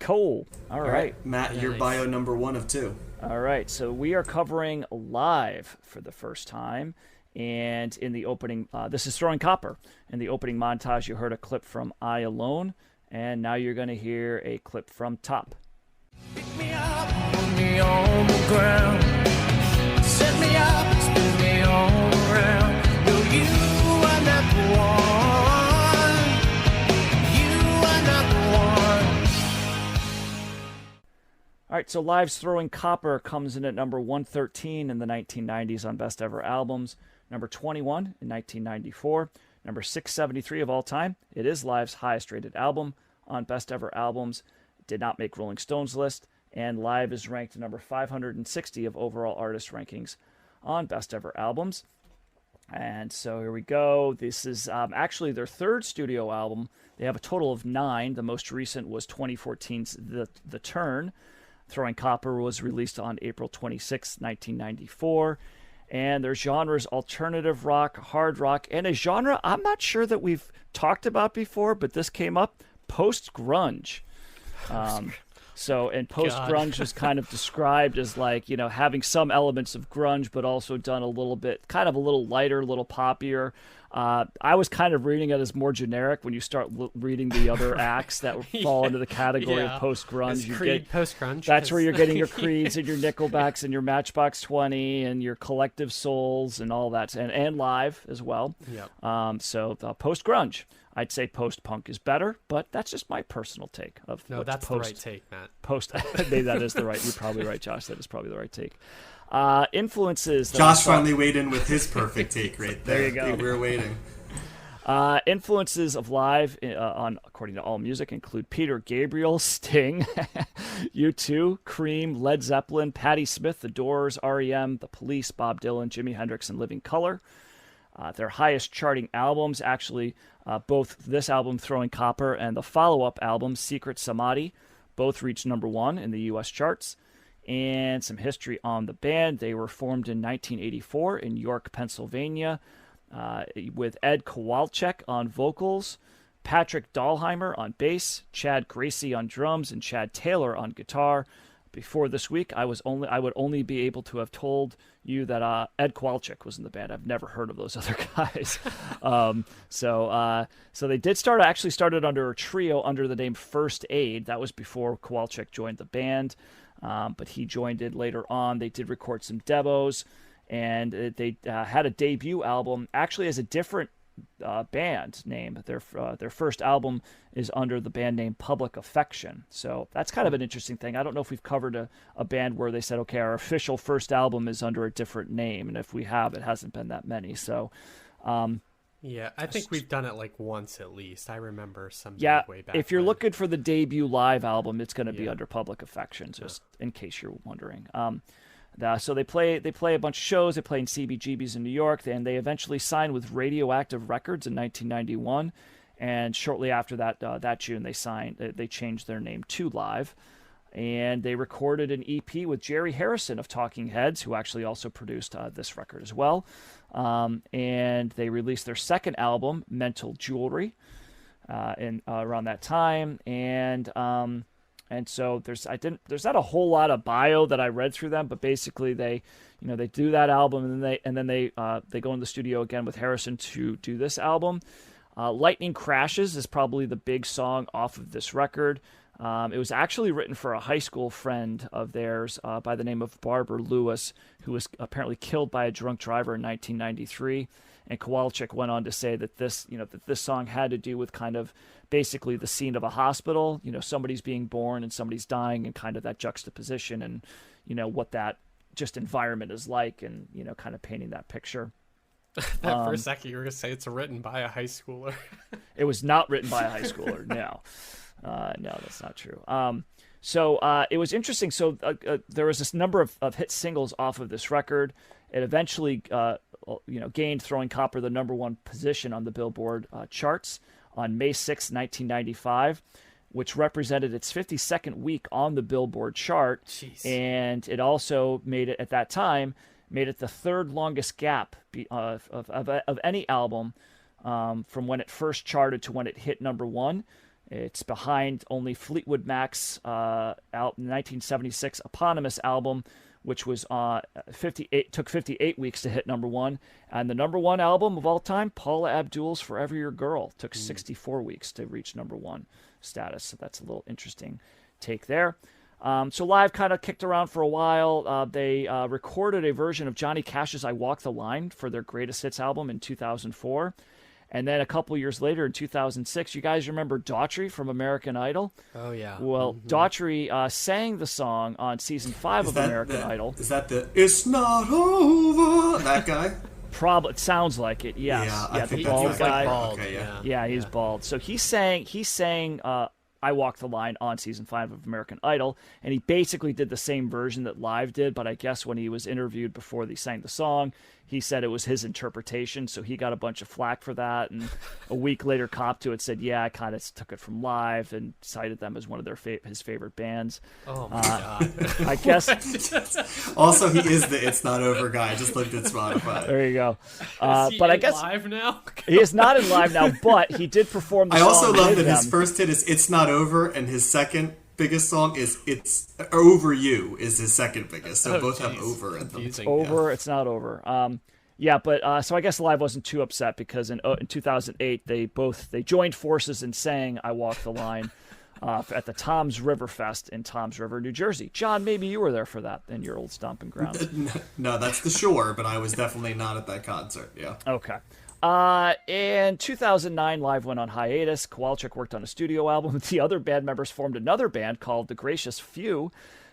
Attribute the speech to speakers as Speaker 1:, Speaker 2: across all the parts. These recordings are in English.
Speaker 1: Cool. All right.
Speaker 2: Matt, your
Speaker 3: nice.
Speaker 2: bio number 1 of 2.
Speaker 1: All right. So we are covering Live for the first time. And in the opening, this is Throwing Copper. In the opening montage, you heard a clip from I Alone. And now you're going to hear a clip from Top.
Speaker 4: Pick me up, put me on the ground. Set me up, spin me all around. No, you are not the one. You are not the one.
Speaker 1: All right, so Live's Throwing Copper comes in at number 113 in the 1990s on Best Ever Albums, number 21 in 1994, number 673 of all time. It is Live's highest rated album on Best Ever Albums. It did not make Rolling Stone's list, and Live is ranked number 560 of overall artist rankings on Best Ever Albums. And so here we go. This is actually their third studio album. They have a total of 9. The most recent was 2014's The Turn. Throwing Copper was released on April 26, 1994. And their genres alternative rock, hard rock, and a genre I'm not sure that we've talked about before, but this came up, post-grunge. And post-grunge was kind of described as like, having some elements of grunge, but also done a little bit, kind of a little lighter, a little poppier. I was kind of reading it as more generic when you start reading the other acts that fall into the category of post-grunge.
Speaker 3: Creed, post-grunge.
Speaker 1: That's where you're getting your Creeds and your Nickelbacks and your Matchbox 20 and your Collective Souls and all that, and Live as well.
Speaker 3: Yep.
Speaker 1: So post-grunge. I'd say post-punk is better, but that's just my personal take of
Speaker 3: No, that's the right take, Matt.
Speaker 1: Maybe that is the right. You're probably right, Josh. That is probably the right take. Influences.
Speaker 2: Josh finally weighed in with his perfect take right there.
Speaker 1: There you go.
Speaker 2: We were waiting.
Speaker 1: Influences of Live, according to AllMusic, include Peter Gabriel, Sting, U2, Cream, Led Zeppelin, Patti Smith, The Doors, REM, The Police, Bob Dylan, Jimi Hendrix, and Living Colour. Their highest charting albums, actually, both this album, Throwing Copper, and the follow-up album, Secret Samadhi, both reached number 1 in the U.S. charts. And some history on the band. They were formed in 1984 in York, Pennsylvania, with Ed Kowalczyk on vocals, Patrick Dahlheimer on bass, Chad Gracie on drums, and Chad Taylor on guitar. Before this week, I would only be able to have told you that Ed Kowalczyk was in the band. I've never heard of those other guys. So they did started under a trio under the name First Aid. That was before Kowalczyk joined the band. But he joined it later on. They did record some demos, and they had a debut album actually as a different band name. Their first album is under the band name Public Affection. So that's kind of an interesting thing. I don't know if we've covered a band where they said, okay, our official first album is under a different name, and if we have, it hasn't been that many. So
Speaker 3: yeah, I think we've done it like once at least. I remember some way back.
Speaker 1: If you're looking for the debut Live album, it's going to be under Public Affection, just in case you're wondering. So they play a bunch of shows. They play in CBGBs in New York, and they eventually signed with Radioactive Records in 1991. And shortly after that June, they changed their name to Live. And they recorded an EP with Jerry Harrison of Talking Heads, who actually also produced this record as well. And they released their second album, Mental Jewelry, around that time. And so there's not a whole lot of bio that I read through them, but basically they do that album, and then they go in the studio again with Harrison to do this album. Lightning Crashes is probably the big song off of this record. It was actually written for a high school friend of theirs by the name of Barbara Lewis, who was apparently killed by a drunk driver in 1993. And Kowalczyk went on to say that this song had to do with kind of basically the scene of a hospital. Somebody's being born and somebody's dying, and kind of that juxtaposition, and what that just environment is like, and kind of painting that picture.
Speaker 3: For a second, you were going to say it's written by a high schooler.
Speaker 1: It was not written by a high schooler. No. No, that's not true. So it was interesting. So there was this number of hit singles off of this record. It eventually, gained Throwing Copper the number 1 position on the Billboard charts on May 6, 1995, which represented its 52nd week on the Billboard chart.
Speaker 3: Jeez.
Speaker 1: And it also made it, at that time, the third longest gap of any album from when it first charted to when it hit number 1. It's behind only Fleetwood Mac's 1976 eponymous album, which was 58 took 58 weeks to hit number one, and the number one album of all time, Paula Abdul's "Forever Your Girl," took 64 weeks to reach number one status. So that's a little interesting take there. So Live kind of kicked around for a while. They recorded a version of Johnny Cash's "I Walk the Line" for their greatest hits album in 2004. And then a couple years later, in 2006, you guys remember Daughtry from American Idol?
Speaker 3: Oh, yeah.
Speaker 1: Well, Daughtry sang the song on season 5 of American Idol.
Speaker 2: Is that the "It's Not Over" that guy?
Speaker 1: Probably, it sounds like it. Yes.
Speaker 2: Yeah,
Speaker 1: the bald guy.
Speaker 3: Bald.
Speaker 2: Okay, yeah.
Speaker 1: Yeah, he's bald. So he sang "I Walk the Line" on season 5 of American Idol, and he basically did the same version that Live did, but I guess when he was interviewed before they sang the song, he said it was his interpretation, so he got a bunch of flack for that, and a week later copped to it, said, yeah, I kind of took it from Live, and cited them as one of his favorite bands.
Speaker 3: Oh, my God.
Speaker 1: I guess...
Speaker 2: Also, he is the "It's Not Over" guy. I just looked at Spotify.
Speaker 1: There you go.
Speaker 3: Is he
Speaker 1: but I
Speaker 3: in
Speaker 1: guess
Speaker 3: Live now?
Speaker 1: he is not in Live now, but he did perform the
Speaker 2: I
Speaker 1: song
Speaker 2: also love
Speaker 1: with
Speaker 2: that his
Speaker 1: them.
Speaker 2: first hit is "It's Not Over," and his second biggest song is "It's Over You" is his second biggest. So
Speaker 3: Oh,
Speaker 2: both have
Speaker 3: geez.
Speaker 2: "over" in them.
Speaker 3: Confusing.
Speaker 1: Over, it's not over. But so I guess Live wasn't too upset because in 2008 they joined forces and sang "I Walk the Line" at the Toms River Fest in Toms River, New Jersey. John, maybe you were there for that in your old stomping ground.
Speaker 2: No, that's the shore, but I was definitely not at that concert. Yeah.
Speaker 1: Okay. In 2009, Live went on hiatus. Kowalczyk worked on a studio album. The other band members formed another band called The Gracious Few.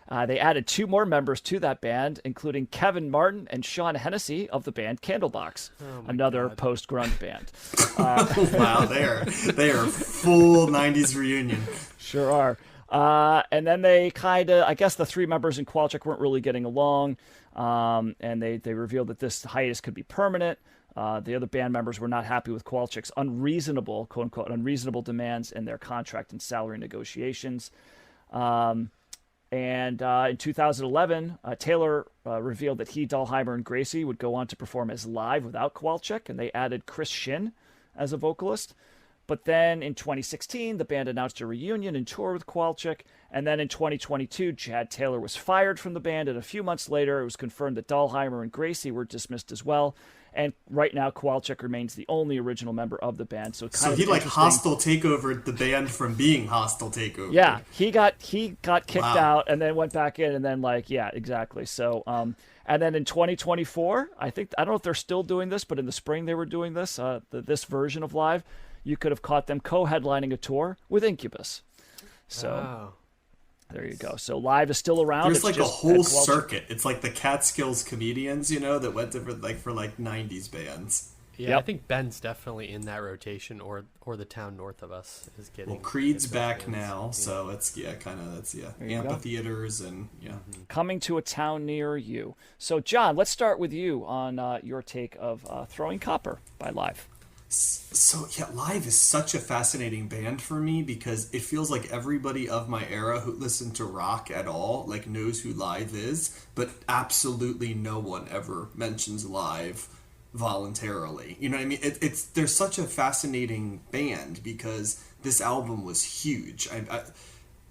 Speaker 1: They added 2 more members to that band, including Kevin Martin and Sean Hennessy of the band Candlebox, another post-grunge band.
Speaker 2: Wow, they are full '90s reunion.
Speaker 1: Sure are. And then they I guess the 3 members in Kowalczyk weren't really getting along, and they revealed that this hiatus could be permanent. The other band members were not happy with Kowalczyk's unreasonable, quote-unquote, unreasonable demands in their contract and salary negotiations. And in 2011, Taylor revealed that he, Dahlheimer, and Gracie would go on to perform as Live without Kowalczyk, and they added Chris Shin as a vocalist. But then in 2016, the band announced a reunion and tour with Kowalczyk. And then in 2022, Chad Taylor was fired from the band, and a few months later, it was confirmed that Dahlheimer and Gracie were dismissed as well. And right now, Kowalczyk remains the only original member of the band. So
Speaker 2: He like hostile takeovered the band from being hostile takeover.
Speaker 1: Yeah, he got kicked
Speaker 2: Wow.
Speaker 1: out and then went back in, and then exactly. So and then in 2024, I don't know if they're still doing this, but in the spring they were doing this. This version of Live, you could have caught them co-headlining a tour with Incubus. So.
Speaker 3: Wow.
Speaker 1: There you go. So Live is still around.
Speaker 2: There's
Speaker 1: It's
Speaker 2: like a
Speaker 1: just
Speaker 2: whole
Speaker 1: Ed Kowalczyk.
Speaker 2: circuit. It's like the Catskills comedians, that went to for 90s bands.
Speaker 3: Yeah,
Speaker 1: Yep.
Speaker 3: I think Ben's definitely in that rotation, or the town north of us is getting.
Speaker 2: Well, Creed's
Speaker 3: those
Speaker 2: back
Speaker 3: bands.
Speaker 2: now,
Speaker 3: Yeah.
Speaker 2: so it's
Speaker 1: you go.
Speaker 2: amphitheaters and
Speaker 1: Coming to a town near you. So John, let's start with you on your take of Throwing Copper by Live.
Speaker 2: So yeah, Live is such a fascinating band for me because it feels like everybody of my era who listened to rock at all knows who Live is, but absolutely no one ever mentions Live voluntarily. You know what I mean? They're such a fascinating band because this album was huge.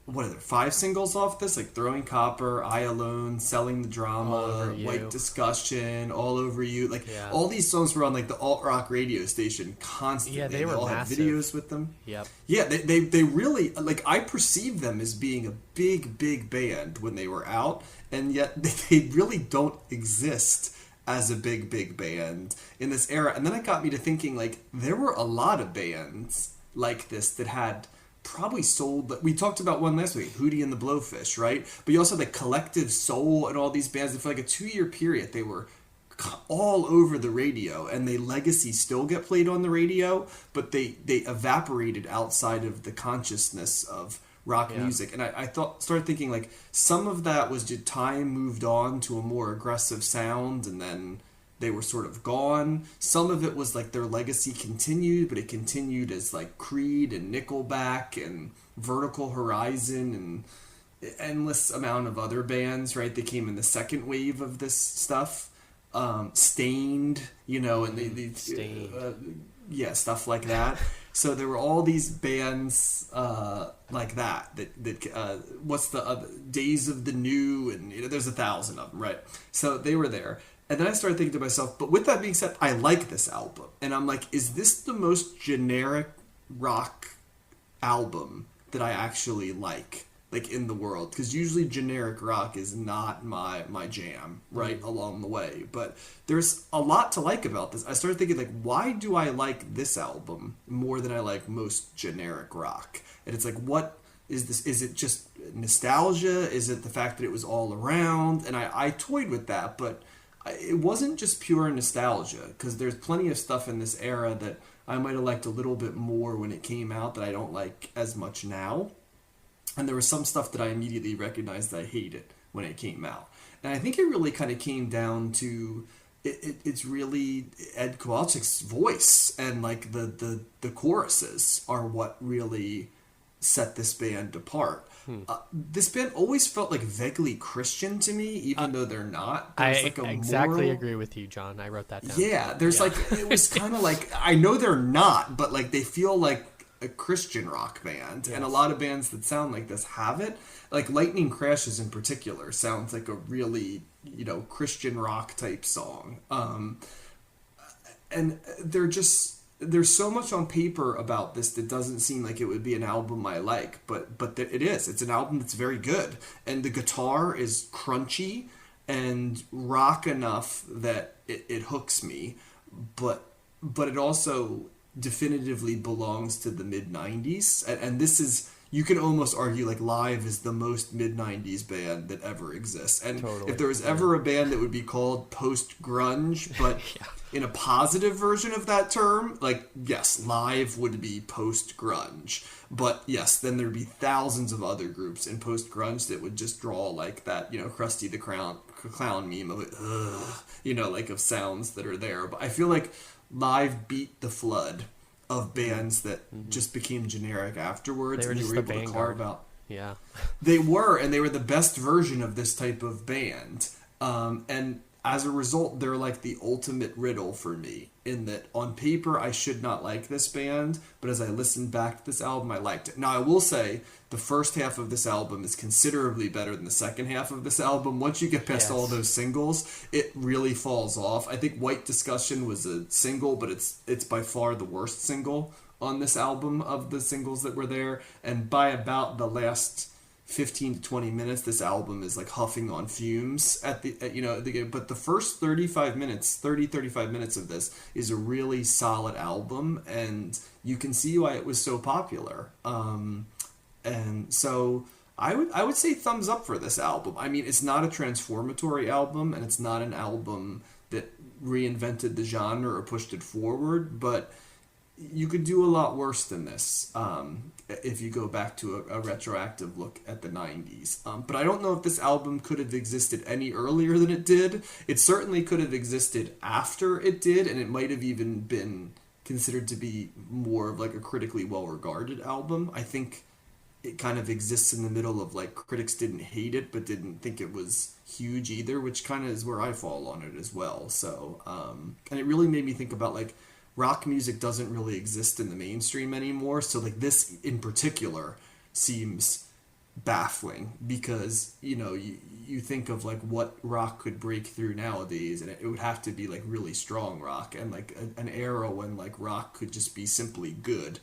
Speaker 2: What are there, 5 singles off this? Throwing Copper, I Alone, Selling the
Speaker 3: All
Speaker 2: Drama,
Speaker 3: Over You.
Speaker 2: White Discussion, All Over You.
Speaker 3: Yeah.
Speaker 2: All these songs were on the alt rock radio station constantly.
Speaker 3: Yeah, they were
Speaker 2: all
Speaker 3: massive.
Speaker 2: had videos with them.
Speaker 3: Yep.
Speaker 2: Yeah, they really I perceived them as being a big band when they were out, and yet they really don't exist as a big band in this era. And then it got me to thinking there were a lot of bands like this that had probably sold. We talked about one last week, Hootie and the Blowfish, right? But you also had Collective Soul and all these bands that for a 2-year period they were all over the radio, and they legacy still get played on the radio, but they evaporated outside of the consciousness of rock music. And I started thinking some of that was just time moved on to a more aggressive sound, and then they were sort of gone. Some of it was their legacy continued, but it continued as Creed and Nickelback and Vertical Horizon and endless amount of other bands, right? They came in the second wave of this stuff. Stained, and
Speaker 3: Stained.
Speaker 2: stuff like that. So there were all these bands like that what's the Days of the New, and there's 1,000 of them, right? So they were there. And then I started thinking to myself, but with that being said, I like this album. And I'm like, is this the most generic rock album that I actually like in the world? Because usually generic rock is not my jam, right, along the way. But there's a lot to like about this. I started thinking, like, why do I like this album more than I like most generic rock? And it's like, what is this? Is it just nostalgia? Is it the fact that it was all around? And I toyed with that, but it wasn't just pure nostalgia, because there's plenty of stuff in this era that I might have liked a little bit more when it came out that I don't like as much now. And there was some stuff that I immediately recognized that I hated when it came out. And I think it really kind of came down to it's really Ed Kowalczyk's voice, and like the choruses are what really set this band apart. This band always felt like vaguely Christian to me, even though they're not. There's like a
Speaker 3: exactly
Speaker 2: moral...
Speaker 3: agree with you, John. I wrote that down.
Speaker 2: Yeah, there's like, it was kind of like, I know they're not, but like they feel like a Christian rock band. Yes. And a lot of bands that sound like this have it. Like Lightning Crashes in particular sounds like a really, Christian rock type song. And they're just... There's so much on paper about this that doesn't seem like it would be an album I like, but it is. It's an album that's very good, and the guitar is crunchy and rock enough that it hooks me, but it also definitively belongs to the mid-90s, and this is... You can almost argue like Live is the most mid-90s band that ever exists. And totally. If there was ever a band that would be called post-grunge, but in a positive version of that term, like, yes, Live would be post-grunge. But yes, then there'd be thousands of other groups in post-grunge that would just draw like that, Krusty the Clown meme of like, ugh, like of sounds that are there. But I feel like Live beat the flood of bands that just became generic afterwards.
Speaker 3: They were able to carve out. Yeah.
Speaker 2: They were, and they were the best version of this type of band. And as a result, they're like the ultimate riddle for me, in that on paper I should not like this band, but as I listened back to this album, I liked it. Now, I will say the first half of this album is considerably better than the second half of this album. Once you get past all those singles, it really falls off. I think White Discussion was a single, but it's by far the worst single on this album of the singles that were there. And by about the last 15 to 20 minutes, this album is like huffing on fumes but the first 35 minutes of this is a really solid album, and you can see why it was so popular. And so I would say thumbs up for this album. I mean, it's not a transformatory album, and it's not an album that reinvented the genre or pushed it forward, but you could do a lot worse than this if you go back to a retroactive look at the 90s. But I don't know if this album could have existed any earlier than it did. It certainly could have existed after it did, and it might have even been considered to be more of like a critically well-regarded album. I think it kind of exists in the middle of like critics didn't hate it but didn't think it was huge either, which kind of is where I fall on it as well. So and it really made me think about like rock music doesn't really exist in the mainstream anymore. So like this in particular seems baffling, because you think of like what rock could break through nowadays, and it would have to be like really strong rock, and like an era when like rock could just be simply good.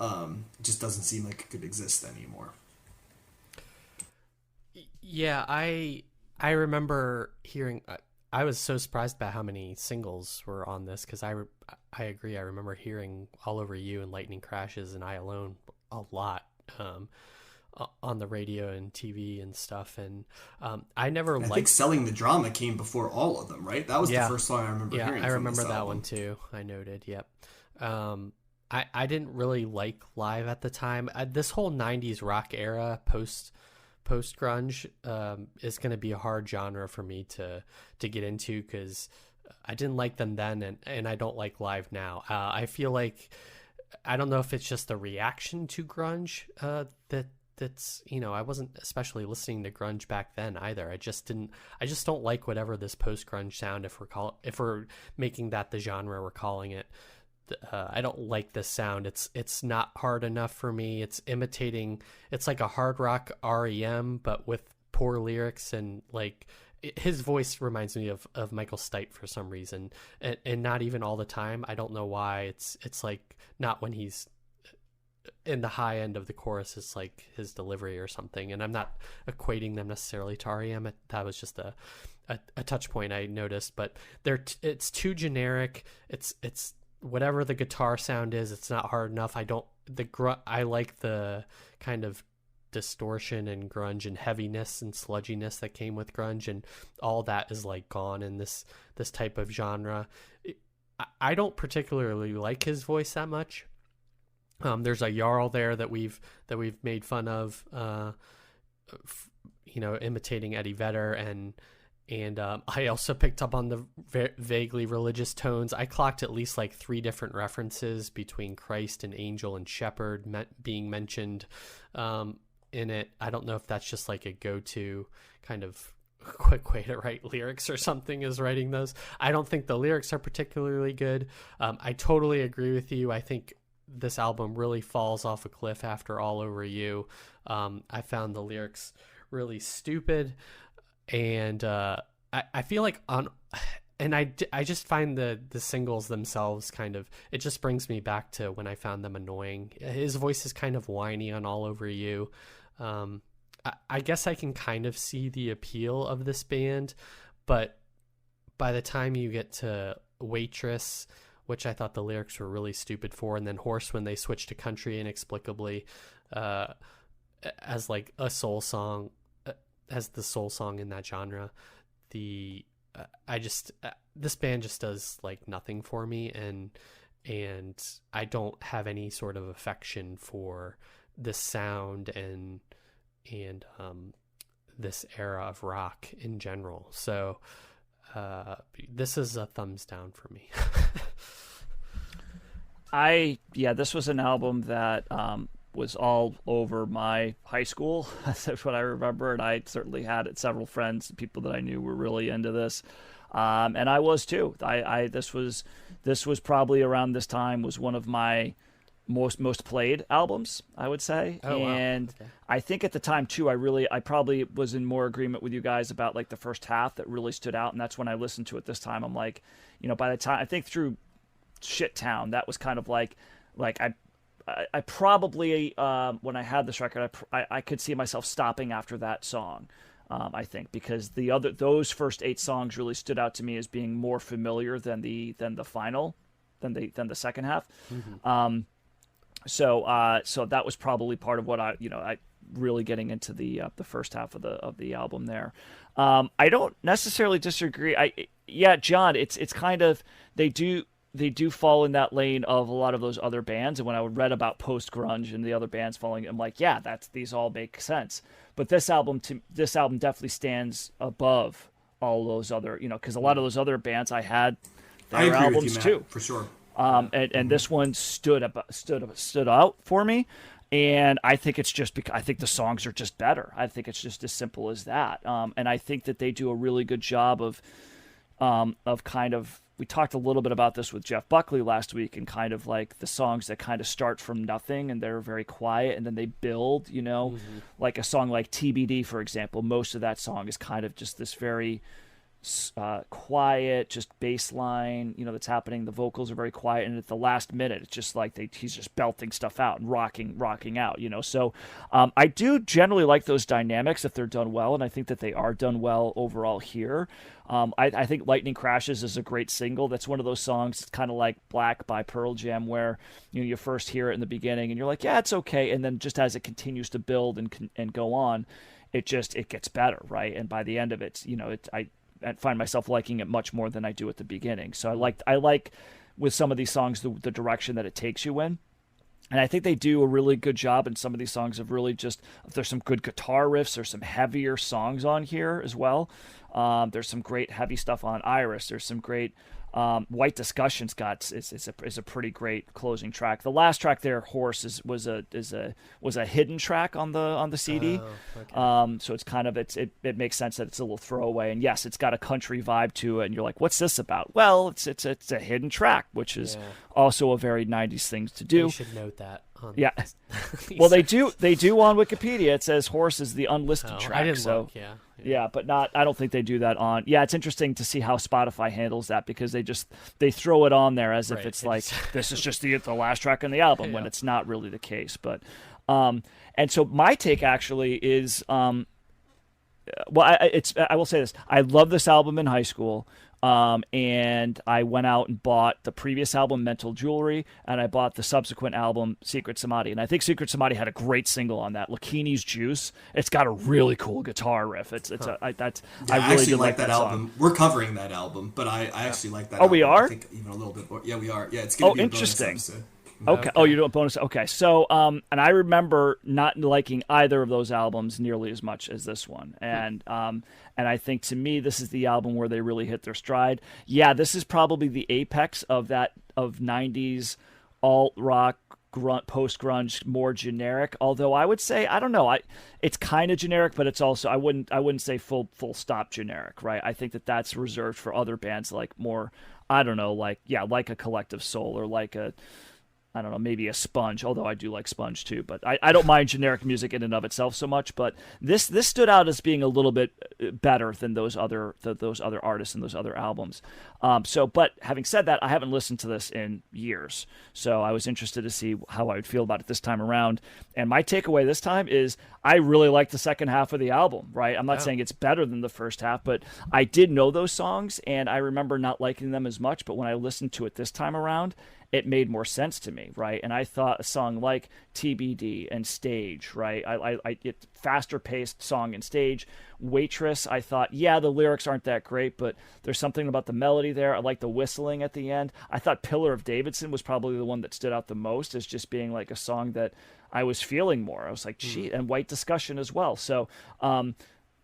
Speaker 2: It just doesn't seem like it could exist anymore.
Speaker 3: Yeah, I remember hearing. I was so surprised by how many singles were on this, because I agree. I remember hearing All Over You and Lightning Crashes and I Alone a lot on the radio and TV and stuff. And I think
Speaker 2: Selling the Drama came before all of them, right? That was the first song I remember hearing.
Speaker 3: Yeah, I remember that one too. I noted. Yep. I didn't really like Live at the time. This whole 90s rock era, post grunge, is going to be a hard genre for me to get into, because I didn't like them then, and I don't like Live now. I feel like, I don't know if it's just a reaction to grunge that's I wasn't especially listening to grunge back then either. I just don't like whatever this post grunge sound, if we're making that the genre we're calling it, I don't like this sound. It's not hard enough for me. It's imitating. It's like a hard rock REM, but with poor lyrics, and like his voice reminds me of Michael Stipe for some reason, and not even all the time. I don't know why. It's like not when he's in the high end of the chorus. It's like his delivery or something. And I'm not equating them necessarily to REM. That was just a touch point I noticed, but it's too generic. It's whatever the guitar sound is, it's not hard enough. I like the kind of distortion and grunge and heaviness and sludginess that came with grunge, and all that is like gone in this type of genre. I don't particularly like his voice that much. There's a Jarl there that we've made fun of, imitating Eddie Vedder, and I also picked up on the vaguely religious tones. I clocked at least like 3 different references between Christ and angel and shepherd being mentioned in it. I don't know if that's just like a go-to kind of quick way to write lyrics or something, is writing those. I don't think the lyrics are particularly good. I totally agree with you. I think this album really falls off a cliff after All Over You. I found the lyrics really stupid, and I feel like I just find the singles themselves kind of, it just brings me back to when I found them annoying. His voice is kind of whiny on All Over You. I guess I can kind of see the appeal of this band, but by the time you get to Waitress, which I thought the lyrics were really stupid for, and then Horse when they switched to country inexplicably, as like a soul song, as the soul song in that genre, this band just does like nothing for me, and I don't have any sort of affection for this sound and this era of rock in general. So this is a thumbs down for me.
Speaker 1: This was an album that was all over my high school. That's what I remember, and I certainly had several friends, people that I knew were really into this, and I was too. This was probably around this time was one of my most played albums, I would say.
Speaker 3: Oh,
Speaker 1: and
Speaker 3: wow. Okay.
Speaker 1: I think at the time too, I probably was in more agreement with you guys about like the first half that really stood out, and that's when I listened to it this time. I'm like, by the time I think through Shit Town, that was kind of like I probably when I had this record, I could see myself stopping after that song. I think because those first 8 songs really stood out to me as being more familiar than the second half.
Speaker 3: Mm-hmm.
Speaker 1: So that was probably part of what I really getting into the first half of the album there. I don't necessarily disagree. John, it's kind of they do fall in that lane of a lot of those other bands. And when I read about post grunge and the other bands falling, I'm like, yeah, these all make sense. But this album definitely stands above all those other, because a lot of those other bands I had their albums
Speaker 2: Matt,
Speaker 1: too,
Speaker 2: for sure.
Speaker 1: And this one stood out for me, and I think it's just because I think the songs are just better. I think it's just as simple as that. And I think that they do a really good job of kind of. We talked a little bit about this with Jeff Buckley last week, and kind of like the songs that kind of start from nothing and they're very quiet and then they build. Mm-hmm. Like a song like TBD, for example. Most of that song is kind of just this very quiet, just bass line, that's happening. The vocals are very quiet, and at the last minute, it's just like he's just belting stuff out and rocking out, So I do generally like those dynamics if they're done well, and I think that they are done well overall here. I think Lightning Crashes is a great single. That's one of those songs, it's kind of like Black by Pearl Jam, where you first hear it in the beginning and you're like, yeah, it's okay, and then just as it continues to build and go on, it gets better, right? And by the end of it, I find myself liking it much more than I do at the beginning. So I like with some of these songs the direction that it takes you in. And I think they do a really good job in some of these songs of really just, if there's some good guitar riffs, there's some heavier songs on here as well. There's some great heavy stuff on Iris. There's some great White Discussion's got is a pretty great closing track. The last track there, Horse, was a hidden track on the CD.
Speaker 3: Oh, okay.
Speaker 1: So it's kind of it makes sense that it's a little throwaway. And yes, it's got a country vibe to it. And you're like, what's this about? Well, it's a hidden track, which is also a very 90s thing to do.
Speaker 3: You should note that.
Speaker 1: Yeah. Well, they do on Wikipedia. It says Horse is the unlisted track.
Speaker 3: I didn't
Speaker 1: so
Speaker 3: look. Yeah.
Speaker 1: yeah, but not. I don't think they do that on. Yeah, it's interesting to see how Spotify handles that because they throw it on there as if it's like this is just the last track on the album when it's not really the case. But and so my take actually is well, I will say this. I love this album in high school. And I went out and bought the previous album, Mental Jewelry, and I bought the subsequent album, Secret Samadhi. And I think Secret Samadhi had a great single on that, Lakini's Juice. It's got a really cool guitar riff. I really do like that
Speaker 2: album.
Speaker 1: song.
Speaker 2: We're covering that album, but I actually like that.
Speaker 1: Oh,
Speaker 2: album.
Speaker 1: we are?
Speaker 2: I think even a little bit more. Yeah, we are. Yeah, it's going to be a
Speaker 1: interesting.
Speaker 2: bonus episode.
Speaker 1: Okay. Oh, you're doing bonus. Okay. So, and I remember not liking either of those albums nearly as much as this one. And I think to me, this is the album where they really hit their stride. Yeah, this is probably the apex of 90s alt rock, post grunge, more generic. Although I would say, I don't know, it's kind of generic, but it's also I wouldn't say full stop generic, right? I think that's reserved for other bands like more, I don't know, like a Collective Soul or like a, I don't know, maybe a Sponge, although I do like Sponge too. But I don't mind generic music in and of itself so much. But this stood out as being a little bit better than those other artists and those other albums. But having said that, I haven't listened to this in years. So I was interested to see how I would feel about it this time around. And my takeaway this time is I really like the second half of the album, right? I'm not saying it's better than the first half, but I did know those songs, and I remember not liking them as much. But when I listened to it this time around, it made more sense to me, right? And I thought a song like TBD and Stage, right? I get faster paced song and Stage. Waitress, I thought, the lyrics aren't that great, but there's something about the melody there. I like the whistling at the end. I thought Pillar of Davidson was probably the one that stood out the most as just being like a song that I was feeling more. I was like, gee, and White Discussion as well. So,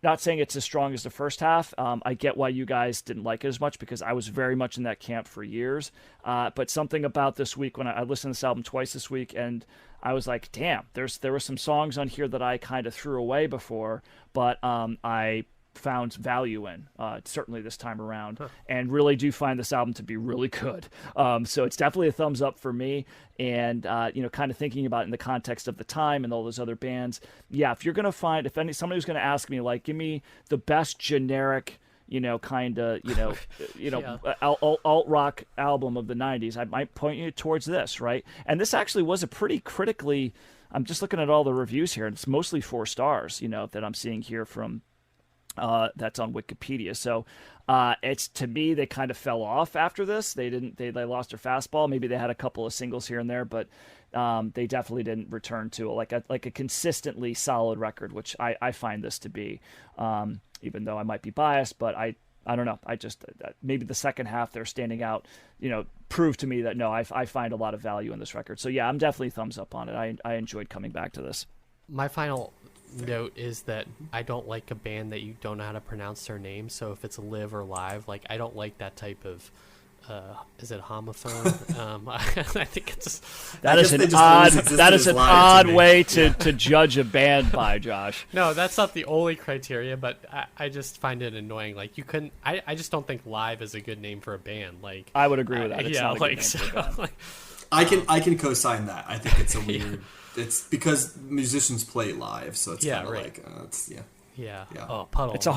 Speaker 1: not saying it's as strong as the first half. I get why you guys didn't like it as much because I was very much in that camp for years. But something about this week when I listened to this album twice this week, and I was like, damn, there were some songs on here that I kind of threw away before, but I found value in certainly this time around, and really do find this album to be really good. So it's definitely a thumbs up for me. And kind of thinking about it in the context of the time and all those other bands, if you're gonna find somebody was gonna ask me like, give me the best generic alt rock album of the 90s, I might point you towards this, right? And this actually was a pretty critically, I'm just looking at all the reviews here, and it's mostly 4 stars, that I'm seeing here from that's on Wikipedia. So it's, to me, they kind of fell off after this. They lost their fastball. Maybe they had a couple of singles here and there, but they definitely didn't return to like a consistently solid record, which I find this to be, even though I might be biased, but I don't know. I just, maybe the second half they're standing out, proved to me that no, I find a lot of value in this record. So yeah, I'm definitely thumbs up on it. I enjoyed coming back to this.
Speaker 3: My final note is that I don't like a band that you don't know how to pronounce their name. So if it's Live or Live, like I don't like that type of is it homophone? I think it's
Speaker 1: that is an odd way to judge a band by, Josh.
Speaker 3: No, that's not the only criteria, but I just find it annoying. Like you couldn't. I just don't think Live is a good name for a band. Like
Speaker 1: I would agree with that. It's not a good name for a band.
Speaker 3: Like,
Speaker 2: I can co-sign that. I think it's a weird. It's because musicians play live, so it's kind of like
Speaker 3: Yeah. Oh, Puddle.
Speaker 1: It's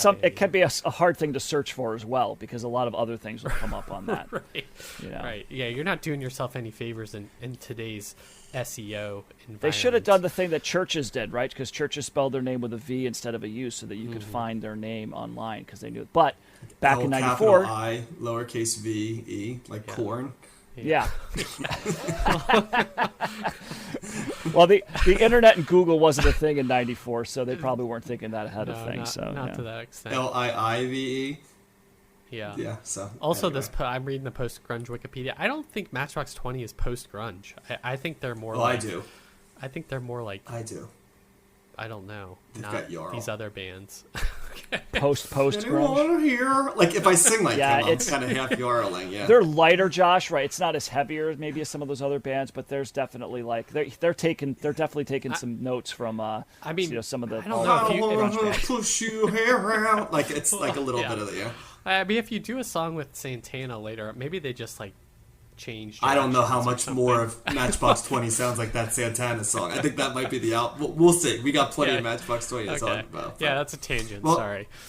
Speaker 1: a it can be a hard thing to search for as well because a lot of other things will come up on that.
Speaker 3: Right. Right. Yeah, you're not doing yourself any favors in today's SEO environment.
Speaker 1: They should have done the thing that churches did, right? Because churches spelled their name with a V instead of a U, so that you could find their name online because they knew it. But back in '94,
Speaker 2: I lowercase v e like corn.
Speaker 1: Yeah. Well, the internet and Google wasn't a thing in '94, so they probably weren't thinking that ahead of things.
Speaker 3: Not to that extent.
Speaker 2: LIIVE.
Speaker 3: Yeah.
Speaker 2: Yeah. So
Speaker 3: also,
Speaker 2: anyway.
Speaker 3: I'm reading the post grunge Wikipedia. I don't think Matchbox 20 is post grunge. I think they're more.
Speaker 2: I do.
Speaker 3: I think they're more like.
Speaker 2: I do.
Speaker 3: I don't know.
Speaker 2: They've
Speaker 3: not
Speaker 2: got Jarl.
Speaker 3: these other bands.
Speaker 1: post grunge.
Speaker 2: Anyone here? Like if I sing like
Speaker 1: Yeah,
Speaker 2: him, I'm
Speaker 1: it's-
Speaker 2: kind of half yarling. Yeah.
Speaker 1: They're lighter, Josh. Right? It's not as heavier maybe as some of those other bands, but there's definitely like they're definitely taking some notes from some of the
Speaker 3: I don't know if you-
Speaker 1: grunge bands.
Speaker 2: push you around. Like it's like a little
Speaker 3: Yeah.
Speaker 2: bit of the yeah.
Speaker 3: I mean, if you do a song with Santana later, maybe they just like change.
Speaker 2: I don't know how
Speaker 3: directions or
Speaker 2: much
Speaker 3: something.
Speaker 2: more of Matchbox 20 sounds like that Santana song. I think that might be the out. We'll see. We got plenty
Speaker 3: Yeah.
Speaker 2: of Matchbox 20 to talk about.
Speaker 3: Yeah, that's a tangent.
Speaker 2: Well,
Speaker 3: Sorry.